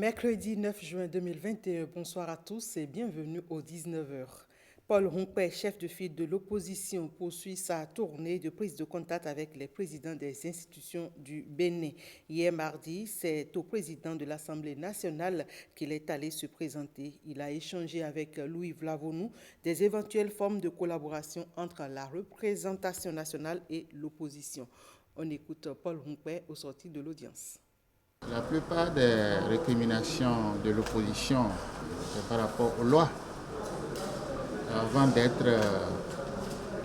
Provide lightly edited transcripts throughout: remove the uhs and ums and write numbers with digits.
Mercredi 9 juin 2021, bonsoir à tous et bienvenue aux 19h. Paul Rompé, chef de file de l'opposition, poursuit sa tournée de prise de contact avec les présidents des institutions du Bénin. Hier mardi, c'est au président de l'Assemblée nationale qu'il est allé se présenter. Il a échangé avec Louis Vlavonou des éventuelles formes de collaboration entre la représentation nationale et l'opposition. On écoute Paul Rompé au sortir de l'audience. La plupart des récriminations de l'opposition c'est par rapport aux lois, avant d'être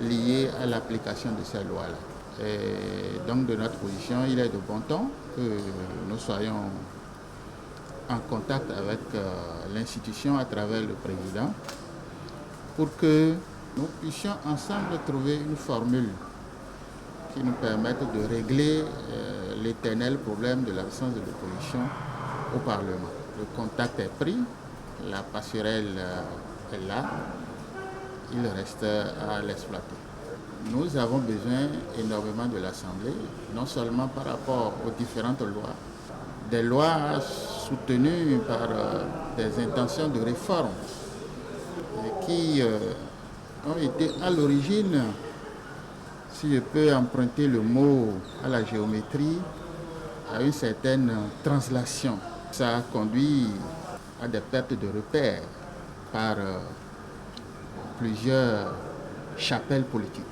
liées à l'application de ces lois-là. Et donc de notre position, il est de bon ton que nous soyons en contact avec l'institution à travers le président pour que nous puissions ensemble trouver une formule qui nous permette de régler l'éternel problème de l'absence de l'opposition au Parlement. Le contact est pris, la passerelle est là, il reste à l'exploiter. Nous avons besoin énormément de l'Assemblée, non seulement par rapport aux différentes lois, des lois soutenues par des intentions de réforme qui ont été à l'origine, si je peux emprunter le mot à la géométrie, à une certaine translation. Ça a conduit à des pertes de repères par plusieurs chapelles politiques.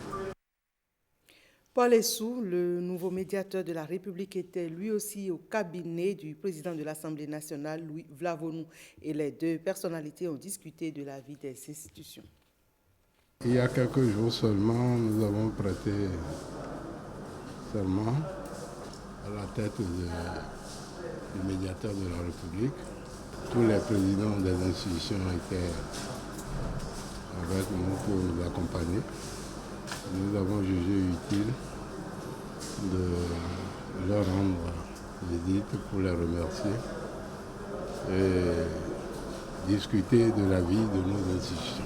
Paul Essou, le nouveau médiateur de la République, était lui aussi au cabinet du président de l'Assemblée nationale, Louis Vlavonou, et les deux personnalités ont discuté de la vie des institutions. Il y a quelques jours seulement, nous avons prêté serment à la tête du médiateur de la République. Tous les présidents des institutions étaient avec nous pour nous accompagner. Nous avons jugé utile de leur rendre visite pour les remercier et discuter de la vie de nos institutions.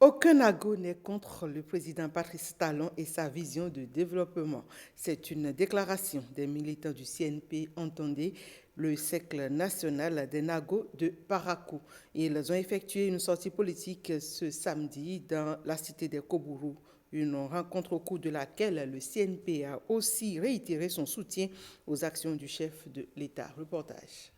Aucun Nago n'est contre le président Patrice Talon et sa vision de développement. C'est une déclaration des militants du CNP entendez le cercle national des Nago de Parakou. Ils ont effectué une sortie politique ce samedi dans la cité des Kobourou. Une rencontre au cours de laquelle le CNP a aussi réitéré son soutien aux actions du chef de l'État. Reportage.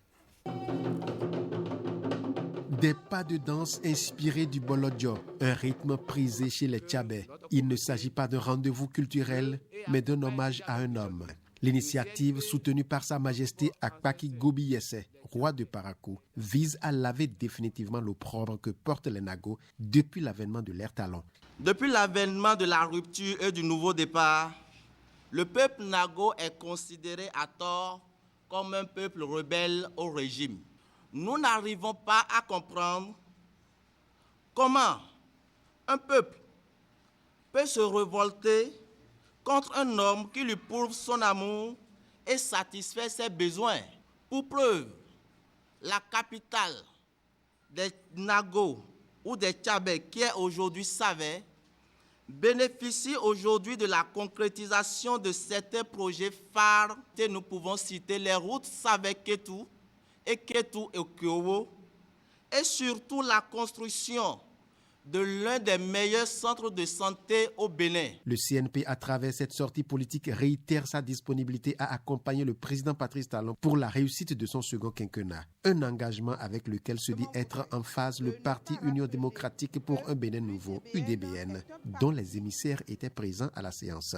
Des pas de danse inspirés du Bolodjo, un rythme prisé chez les Tchabais. Il ne s'agit pas d'un rendez-vous culturel, mais d'un hommage à un homme. L'initiative, soutenue par Sa Majesté Akpaki Gobiyese, roi de Parakou, vise à laver définitivement l'opprobre que portent les Nagos depuis l'avènement de l'ère Talon. Depuis l'avènement de la rupture et du nouveau départ, le peuple Nago est considéré à tort comme un peuple rebelle au régime. Nous n'arrivons pas à comprendre comment un peuple peut se révolter contre un homme qui lui prouve son amour et satisfait ses besoins. Pour preuve, la capitale des Nago ou des Tchabais, qui est aujourd'hui Savé, bénéficie aujourd'hui de la concrétisation de certains projets phares. Et nous pouvons citer les routes Savé-Ketou, et Ketou et Kyowo, et surtout la construction de l'un des meilleurs centres de santé au Bénin. Le CNP, à travers cette sortie politique, réitère sa disponibilité à accompagner le président Patrice Talon pour la réussite de son second quinquennat. Un engagement avec lequel se dit être en phase le Parti Union démocratique pour un Bénin nouveau, UDBN, dont les émissaires étaient présents à la séance.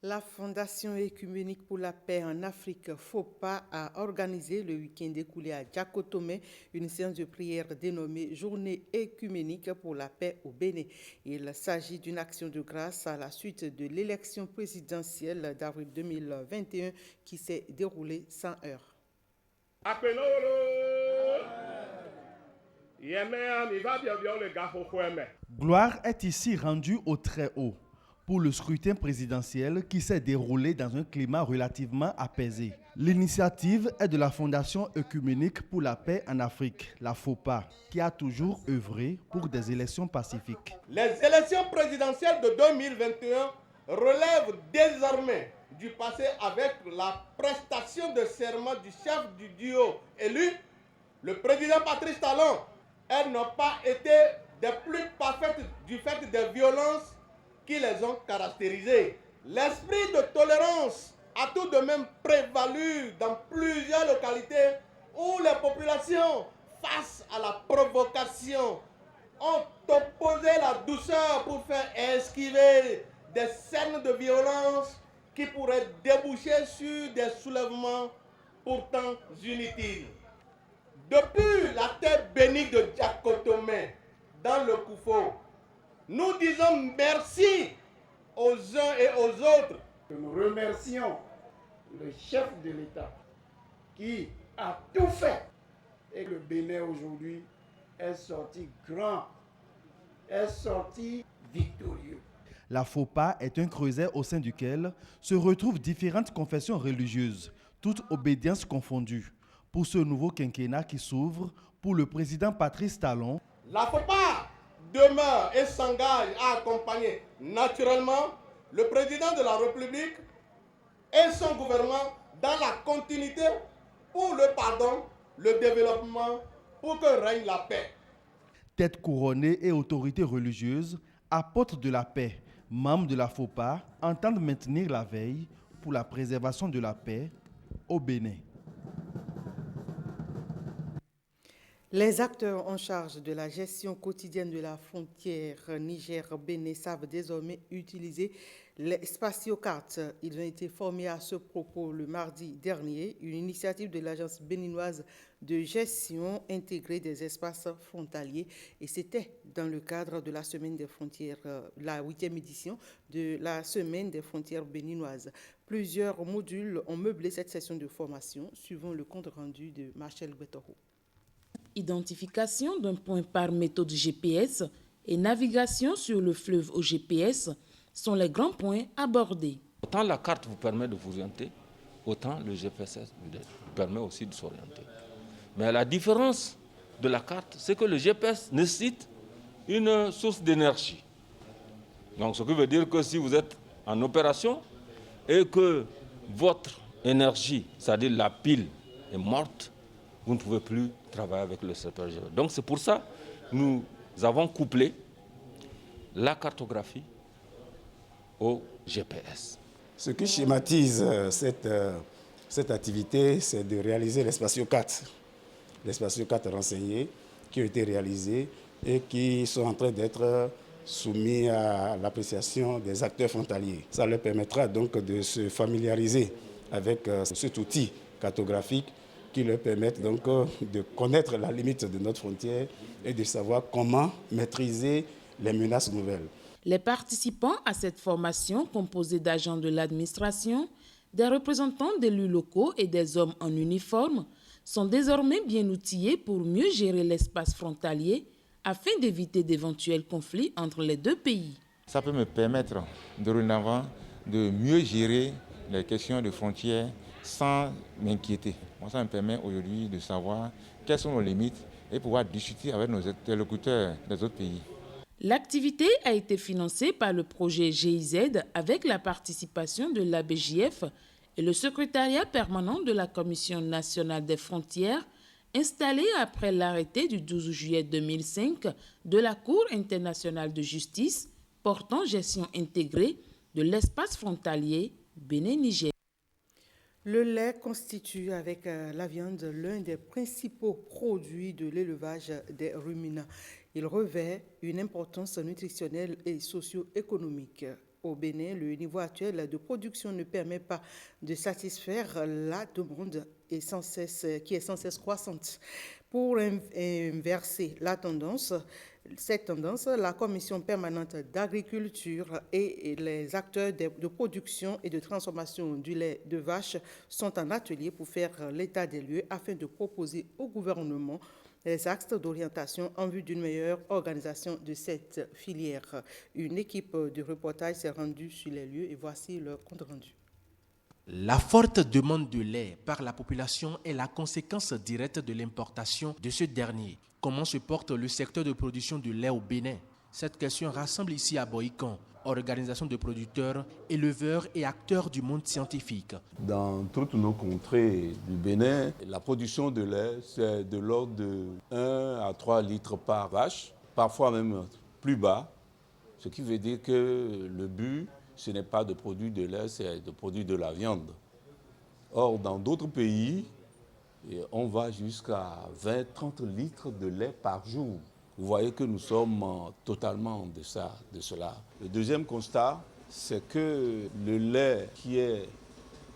La Fondation écuménique pour la paix en Afrique, FOPA, a organisé le week-end écoulé à Djakotome une séance de prière dénommée Journée écuménique pour la paix au Bénin. Il s'agit d'une action de grâce à la suite de l'élection présidentielle d'avril 2021 qui s'est déroulée sans heurts. Gloire est ici rendue au Très-Haut pour le scrutin présidentiel qui s'est déroulé dans un climat relativement apaisé. L'initiative est de la Fondation œcuménique pour la paix en Afrique, la FOPA, qui a toujours œuvré pour des élections pacifiques. Les élections présidentielles de 2021 relèvent désormais du passé avec la prestation de serment du chef du duo élu, le président Patrice Talon, elles n'ont pas été des plus parfaites du fait des violences qui les ont caractérisées. L'esprit de tolérance a tout de même prévalu dans plusieurs localités où les populations, face à la provocation, ont opposé la douceur pour faire esquiver des scènes de violence qui pourraient déboucher sur des soulèvements pourtant inutiles. Depuis la terre bénie de Diakotomé, dans le Koufo, nous disons merci aux uns et aux autres. Nous remercions le chef de l'État qui a tout fait et le Bénin aujourd'hui est sorti grand, est sorti victorieux. La FOPA est un creuset au sein duquel se retrouvent différentes confessions religieuses, toutes obédiences confondues. Pour ce nouveau quinquennat qui s'ouvre, pour le président Patrice Talon, la FOPA demeure et s'engage à accompagner naturellement le président de la République et son gouvernement dans la continuité pour le pardon, le développement, pour que règne la paix. Tête couronnée et autorités religieuses, apôtres de la paix, membres de la FOPA, entendent maintenir la veille pour la préservation de la paix au Bénin. Les acteurs en charge de la gestion quotidienne de la frontière Niger-Bénin savent désormais utiliser les spatiocartes. Ils ont été formés à ce propos le mardi dernier, une initiative de l'agence béninoise de gestion intégrée des espaces frontaliers. Et c'était dans le cadre de la Semaine des frontières, la 8e édition de la Semaine des frontières béninoises. Plusieurs modules ont meublé cette session de formation, suivant le compte rendu de Marcel Betoro. Identification d'un point par méthode GPS et navigation sur le fleuve au GPS sont les grands points abordés. Autant la carte vous permet de vous orienter, autant le GPS vous permet aussi de s'orienter. Mais la différence de la carte, c'est que le GPS nécessite une source d'énergie. Donc ce qui veut dire que si vous êtes en opération et que votre énergie, c'est-à-dire la pile, est morte, vous ne pouvez plus travailler avec le serpent. Donc c'est pour ça que nous avons couplé la cartographie au GPS. Ce qui schématise cette activité, c'est de réaliser les spatiocartes. Les spatiocartes renseignées qui ont été réalisées et qui sont en train d'être soumis à l'appréciation des acteurs frontaliers. Ça leur permettra donc de se familiariser avec cet outil cartographique qui leur permettent donc de connaître la limite de notre frontière et de savoir comment maîtriser les menaces nouvelles. Les participants à cette formation, composée d'agents de l'administration, des représentants d'élus locaux et des hommes en uniforme, sont désormais bien outillés pour mieux gérer l'espace frontalier afin d'éviter d'éventuels conflits entre les deux pays. Ça peut me permettre dorénavant de mieux gérer les questions de frontières sans m'inquiéter. Moi, ça me permet aujourd'hui de savoir quelles sont nos limites et pouvoir discuter avec nos interlocuteurs des autres pays. L'activité a été financée par le projet GIZ avec la participation de l'ABJF et le secrétariat permanent de la Commission nationale des frontières, installé après l'arrêté du 12 juillet 2005 de la Cour internationale de justice portant gestion intégrée de l'espace frontalier Bénin-Niger. Le lait constitue avec la viande l'un des principaux produits de l'élevage des ruminants. Il revêt une importance nutritionnelle et socio-économique. Au Bénin, le niveau actuel de production ne permet pas de satisfaire la demande qui est sans cesse croissante. Pour inverser cette tendance, la Commission permanente d'agriculture et les acteurs de production et de transformation du lait de vache sont en atelier pour faire l'état des lieux afin de proposer au gouvernement les axes d'orientation en vue d'une meilleure organisation de cette filière. Une équipe de reportage s'est rendue sur les lieux et voici leur compte rendu. La forte demande de lait par la population est la conséquence directe de l'importation de ce dernier. Comment se porte le secteur de production de lait au Bénin? Cette question rassemble ici à Boïkan organisations de producteurs, éleveurs et acteurs du monde scientifique. Dans toutes nos contrées du Bénin, la production de lait, c'est de l'ordre de 1 à 3 litres par vache, parfois même plus bas, ce qui veut dire que le but, ce n'est pas de produire de lait, c'est de produire de la viande. Or, dans d'autres pays, on va jusqu'à 20-30 litres de lait par jour. Vous voyez que nous sommes totalement en deçà de cela. Le deuxième constat, c'est que le lait qui est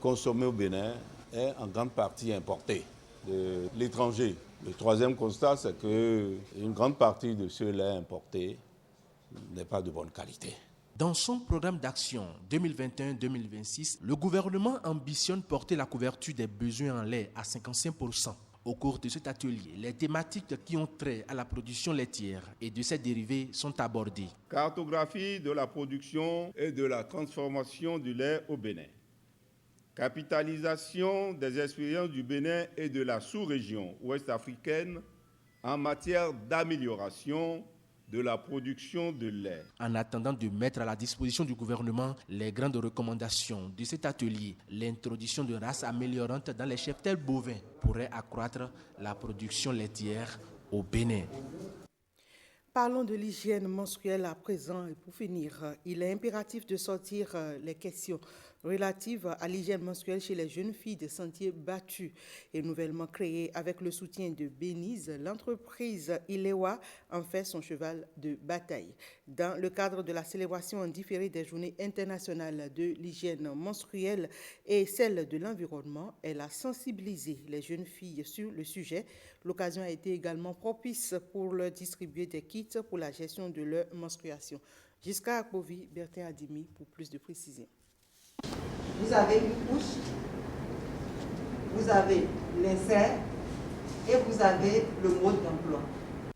consommé au Bénin est en grande partie importé de l'étranger. Le troisième constat, c'est qu'une grande partie de ce lait importé n'est pas de bonne qualité. Dans son programme d'action 2021-2026, le gouvernement ambitionne porter la couverture des besoins en lait à 55%. Au cours de cet atelier, les thématiques qui ont trait à la production laitière et de ses dérivés sont abordées. Cartographie de la production et de la transformation du lait au Bénin. Capitalisation des expériences du Bénin et de la sous-région ouest-africaine en matière d'amélioration de la production de lait. En attendant de mettre à la disposition du gouvernement les grandes recommandations de cet atelier, l'introduction de races améliorantes dans les cheptels bovins pourrait accroître la production laitière au Bénin. Parlons de l'hygiène menstruelle à présent. Et pour finir, il est impératif de sortir les questions relatives à l'hygiène menstruelle chez les jeunes filles des sentiers battus. Et nouvellement créée avec le soutien de Béniz, l'entreprise Ilewa en fait son cheval de bataille. Dans le cadre de la célébration en différé des journées internationales de l'hygiène menstruelle et celle de l'environnement, elle a sensibilisé les jeunes filles sur le sujet. L'occasion a été également propice pour leur distribuer des kits pour la gestion de leur menstruation. Jusqu'à Akbovi, Bertin Adimi pour plus de précisions. Vous avez une couche, vous avez l'insert et vous avez le mode d'emploi.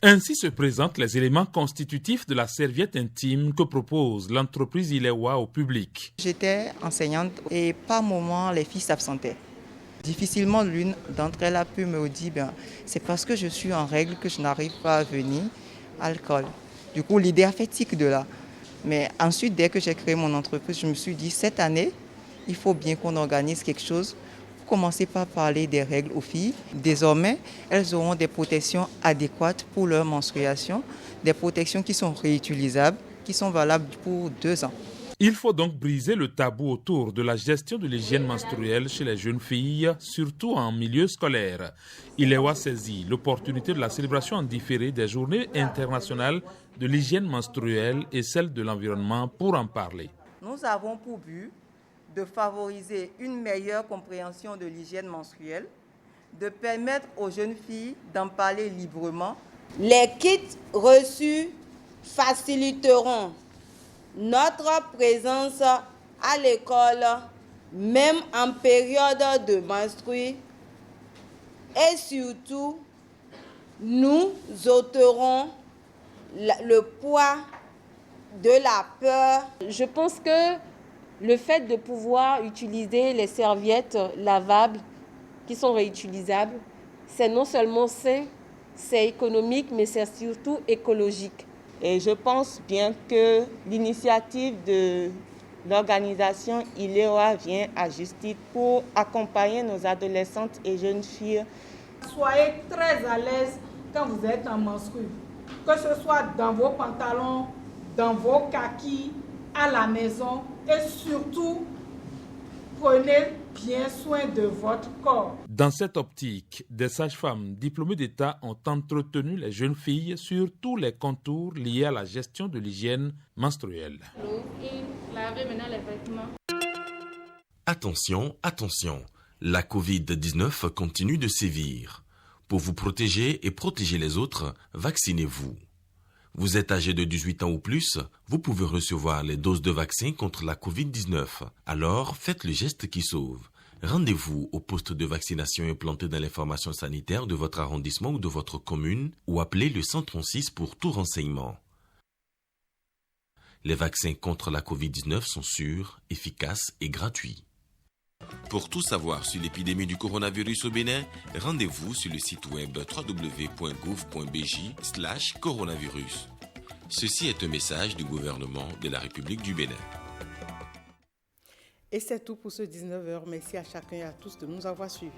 Ainsi se présentent les éléments constitutifs de la serviette intime que propose l'entreprise Ilewa au public. J'étais enseignante et par moments les filles s'absentaient. Difficilement l'une d'entre elles a pu me dire c'est parce que je suis en règle que je n'arrive pas à venir à l'école. Du coup l'idée a fait tic de là. Mais ensuite dès que j'ai créé mon entreprise, je me suis dit cette année, il faut bien qu'on organise quelque chose. Commencer par parler des règles aux filles. Désormais, elles auront des protections adéquates pour leur menstruation, des protections qui sont réutilisables, qui sont valables pour 2 ans. Il faut donc briser le tabou autour de la gestion de l'hygiène menstruelle chez les jeunes filles, surtout en milieu scolaire. Ilewa saisit l'opportunité de la célébration en différé des journées internationales de l'hygiène menstruelle et celle de l'environnement pour en parler. Nous avons pour but de favoriser une meilleure compréhension de l'hygiène menstruelle, de permettre aux jeunes filles d'en parler librement. Les kits reçus faciliteront notre présence à l'école, même en période de menstrues, et surtout, nous ôterons le poids de la peur. Je pense que le fait de pouvoir utiliser les serviettes lavables qui sont réutilisables, c'est non seulement sain, c'est économique, mais c'est surtout écologique. Et je pense bien que l'initiative de l'organisation Ilewa vient à juste titre pour accompagner nos adolescentes et jeunes filles. Soyez très à l'aise quand vous êtes en menstrue, que ce soit dans vos pantalons, dans vos kakis, à la maison, et surtout, prenez bien soin de votre corps. Dans cette optique, des sages-femmes diplômées d'État ont entretenu les jeunes filles sur tous les contours liés à la gestion de l'hygiène menstruelle. Attention, attention, la Covid-19 continue de sévir. Pour vous protéger et protéger les autres, vaccinez-vous. Vous êtes âgé de 18 ans ou plus, vous pouvez recevoir les doses de vaccin contre la Covid-19. Alors, faites le geste qui sauve. Rendez-vous au poste de vaccination implanté dans les formations sanitaires de votre arrondissement ou de votre commune ou appelez le 136 pour tout renseignement. Les vaccins contre la Covid-19 sont sûrs, efficaces et gratuits. Pour tout savoir sur l'épidémie du coronavirus au Bénin, rendez-vous sur le site web www.gouv.bj/coronavirus. Ceci est un message du gouvernement de la République du Bénin. Et c'est tout pour ce 19h. Merci à chacun et à tous de nous avoir suivis.